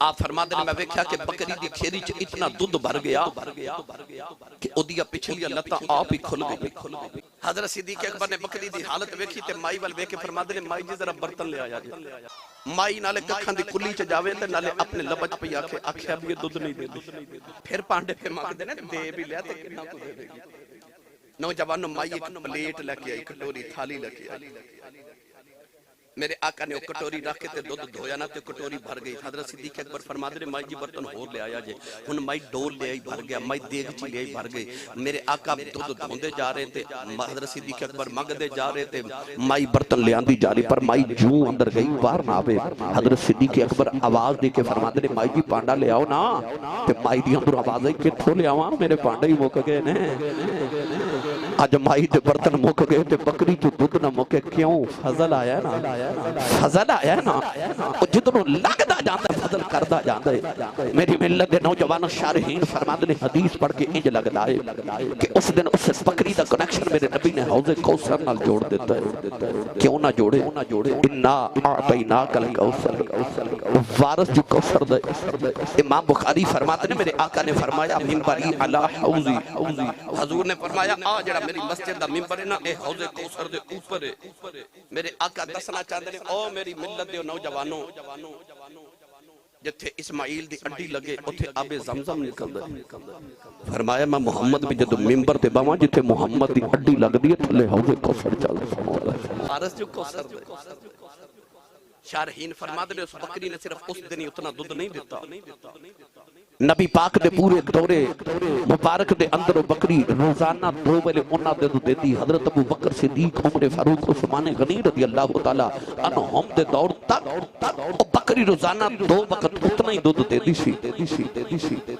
آپ فرماتے ہیں میں ویکھیا کہ بکری دی کھیری چ اتنا دودھ بھر گیا کہ اودیاں پچھلیاں لتاں آپ ہی کھل گئی. حضرت صدیق اکبر نے بکری دی حالت ویکھی تے مائی ول ویکھ کے فرماتے ہیں مائی جی ذرا برتن لے آیا جی. مائی نالے ککھاں دی کلی چ جاوے تے نالے اپنے لبچ پئی آکھیا بھی یہ دودھ نہیں دیندی. پھر پانڈے پہ مانگدے نے دے بھی لیا تے کتنا کو دے دے گی. نوجوانوں مائی ایک پلیٹ لے کے آئی, کٹوری تھالی لے کے آئی. میرے آقا نے وہ کٹوری رکھ کے دودھ دھویا نہ تے کٹوری بھر گئی. حضرت صدیق اکبر فرماتے ہیں مائی جی برتن ہور لے آیا جے. ہن مائی ڈول لے آئی بھر گیا, مائی دیگ چ لے آئی بھر گئی. میرے آقا دودھ دھوندے جا رہے تھے, حضرت صدیق اکبر منگدے جا رہے تھے, مائی برتن لے آندی جا رہی پر مائی جوں اندر گئی باہر نہ آوے. حضرت صدیق اکبر آواز دے کے فرماتے ہیں مائی جی پانڈا لے آؤ نا. تے مائی دی اندر آواز آئی کتھوں لے آواں, میرے پانڈے ہی مک گئے نے. اج مائی دے برتن مک گئے تے بکری تو دودھ نہ مکے. کیوں؟ فضل آیا نا, فضل آیا نا. جتنوں لگدا جاندا ہے فضل کردا جاندا ہے. میری ملت دے نوجوانوں شارحین فرماتے نے حدیث پڑھ کے انج لگدا ہے کہ اس دن اس بکری دا کنیکشن میرے نبی نے حوض کوثر نال جوڑ دیتا ہے. کیوں نہ جوڑے؟ انا اعطیناک الکوثر, وارث جو کوثر دے. امام بخاری فرماتے ہیں میرے آقا نے فرمایا منبری علی حوضی, حضور نے فرمایا آ جڑا میری مسجد دا منبر ہے نا اے حوض کوثر دے اوپر ہے. میرے آقا دسنا چاہتے ہیں او میری ملت دے نوجوانوں, جتھے اسماعیل دی اڈی لگے اتھے آب زمزم نکل دے. فرمایا میں محمد بھی جدو ممبر تے باواں جتھے محمد دی اڈی لگ دی تھلے حوض کوثر چل فارس جو کوثر دے. شارحین فرماتے ہیں اس بکری نے صرف اس دن ہی اتنا دودھ نہیں دیتا. نبی پاک دے پورے دورے مبارک دے اندر و بکری روزانہ 2 ویلے انہاں دے دودھ دیتی. حضرت ابو بکر صدیق, عمر فاروق, عثمان غنی رضی اللہ تعالی عنہم دے دور تک بکری روزانہ 2 وقت اتنا ہی دودھ دیتی سی.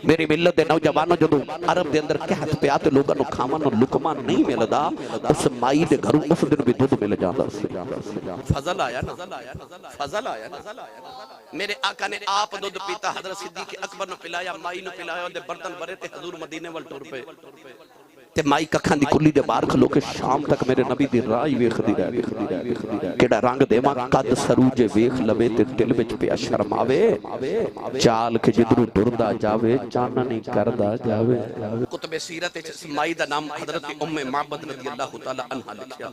میری ملت دے نوجوانوں جدوں عرب دے اندر قحط پیا تے لوگاں نوں کھاون نوں لقمہ نہیں ملدا, اس مائی دے گھروں اس دن بھی دودھ مل جاندا سی. فضل آیا نا, فضل آیا نا. میرے آقا نے آپ دودھ پیتا, حضرت صدیق اکبر نے پلایا, مائی نے پلایا, دے برتن بھرے تے حضور مدینے وال ٹر پے. تے مائی ککھاں دی کلی دے باہر کھلو کے شام تک میرے نبی دی راہ ہی ویکھدی رہے. کیڑا رنگ دیواں قد سروج ویکھ لوے تے دل وچ پیا شرم آوے. چال کے جدروں ٹردا جاوے چاننی کردا جاوے. کتب سیرت وچ مائی دا نام حضرت ام معبد رضی اللہ تعالی عنہا لکھیا.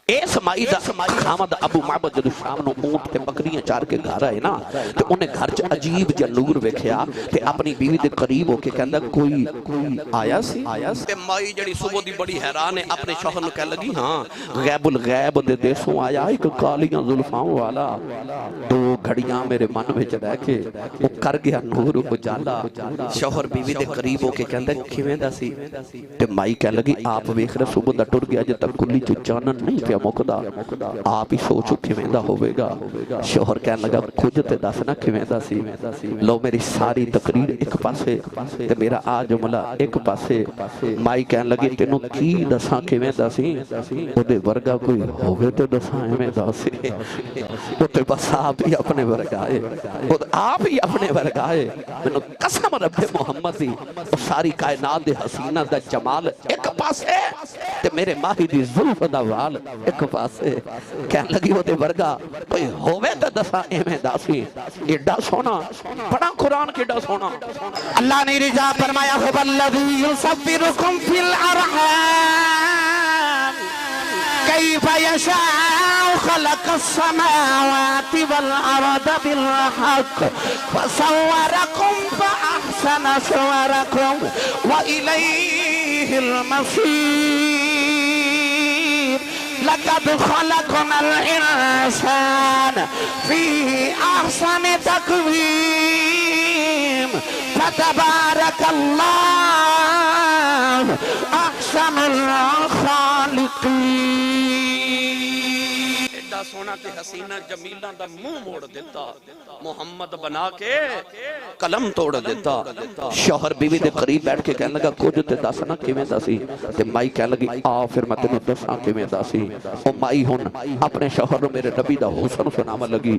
اس مائی دا خامد ابو معبد جدو شام نو اونٹ تے بکریاں چار کے گھر آئے نا تے انہیں گھر چ عجیب جا نور ویکھیا تے اپنی بیوی دے قریب ہو کے کہندا کوئی آیا سی. تے مائی جڑی صبح دی بڑی حیران ہے اپنے شوہر نو کہن لگی ہاں غیب الغیب دے دیسوں آیا ایک کالیاں زلفاں والا. 2 گھڑیاں میرے من وچ رہ کے او کر گیا نور اجالا. شوہر بیوی دے قریب ہو کے کہندا کیویں دا سی؟ تے مائی کہن لگی آپ ویکھ رہے صبح دا ٹر گیا جے تک کلی چ چانن نہیں پیا مکدا, آپ ہی سوچو کیویں دا ہوے گا. شوہر کہن لگا کچھ تے دس نا کیویں دا سی. لو میری ساری تقریر ایک پاسے تے میرا آ جملہ ایک پاسے. مائی کہن لگی تینوں کی دساں کیویں دا سی, اودے ورگا کوئی ہوے تے دساں ایویں دا سی. اوتے بس آپ ہی اپنے ورگا ہے, آپ ہی اپنے ورگا ہے. مینوں قسم رب محمد دی ساری کائنات دے حسینہ دا جمال ایک پاسے تے میرے ماہی دی زلف دا وال ایک پاسے. کہن لگی وہ دے ورگا کوئی ہووے تے دساں ایویں دا سی. ایڈا سونا بڑا قرآن کیڈا سونا. اللہ نے رضا فرمایا هو الذی یصورکم فی الارحام کیف یشاء خلق السماوات والارض بالحق فصورکم فاحسن صورکم والیہ المصیر. لقد خلقنا الانسان فی احسن تقویم فتبارک اللہ احسن الخالقین. ایڈا سونا تے حسینہ جمیلہ دا منہ موڑ دیتا, محمد بنا کے قلم توڑ دیتا. شوہر بیوی دے قریب بیٹھ کے کہنے لگا کچھ تے دس نا کیویں دا سی. تے مائی کہنے لگی آ پھر میں تینوں دساں کیویں دا سی. او مائی ہن اپنے شوہر نو میرے نبی دا حسن سناون لگی.